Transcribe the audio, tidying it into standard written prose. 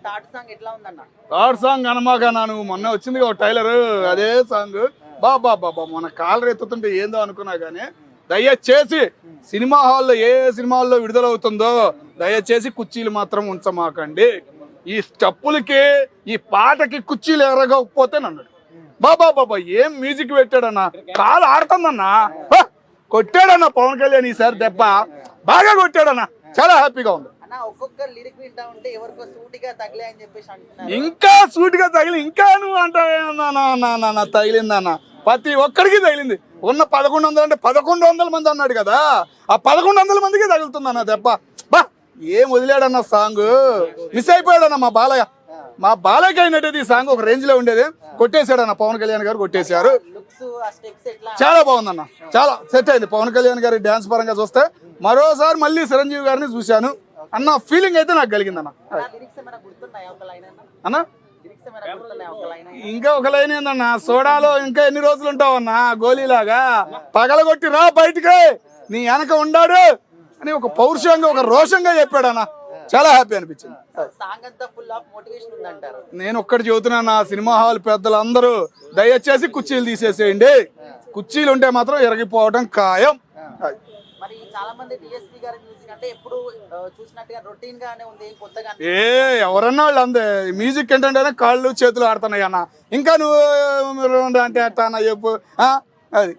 Third song అనమాక నువ్వు మొన్న వచ్చింది ఒక టైలర్ అదే సాంగ్ బాబా మన కాలర్ ఎత్తుతుంటే ఏందో అనుకున్నా గానీ దయచేసి సినిమా హాల్లో ఏ సినిమా హాల్లో విడుదలవుతుందో దయచేసి కుర్చీలు మాత్రం ఉంచమాకండి. ఈ స్టెప్పులకి ఈ పాటకి కుర్చీలు ఎరగకపోతే నన్ను బాబా ఏం మ్యూజిక్ పెట్టాడన్నా, కాలు ఆడుతుందన్నా, కొట్టాడన్నా పవన్ కళ్యాణ్ ఈసారి దెబ్బ బాగా కొట్టాడన్నా, చాలా హ్యాపీగా ఉంది. ఇంకా సూటిగా తగిలి ఇంకా నువ్వు అంటా తగిలిందన్న, ప్రతి ఒక్కడికి తగిలింది. ఉన్న 1100 అంటే 1100 మంది అన్నాడు కదా, ఆ 1100 మందికి తగులుతుందన్న దెబ్బ. బా ఏం వదిలాడన్న సాంగ్, మిస్ అయిపోయాడన్న మా బాలయ్యకి అయినట్టు ఈ సాంగ్ ఒక రేంజ్ లో ఉండేది, కొట్టేశాడన్న పవన్ కళ్యాణ్ గారు కొట్టేశారు. చాలా బాగుందన్న, చాలా సెట్ అయింది. పవన్ కళ్యాణ్ గారి డ్యాన్స్ పరంగా చూస్తే మరోసారి మళ్ళీ చిరంజీవి గారిని చూశాను అన్న ఫీలింగ్ అయితే నాకు కలిగిందన్న. అన్న ఇంకా ఒక లైన్ ఏందన్నా, సోడాలో ఇంకా ఎన్ని రోజులు ఉంటావన్నా గోలీలాగా పగలగొట్టి రా బయటికి నీ వెనక ఉండాడు అని ఒక పౌరుషంగా ఒక రోషంగా చెప్పాడన్న, చాలా హ్యాపీ అనిపించింది. నేను ఒక్కటి చెబుతున్నా, సినిమా హాల్ పెద్దలందరూ దయచేసి కుర్చీలు తీసేసేయండి, కుర్చీలు ఉంటే మాత్రం ఎరగిపోవడం ఖాయం. ఎవరన్నా వాళ్ళు అందే మ్యూజిక్ ఏంటంటే కాళ్ళు చేతులు ఆడుతున్నాయి అన్న, ఇంకా నువ్వు అంటే అట్టా అన్న చెప్పు అది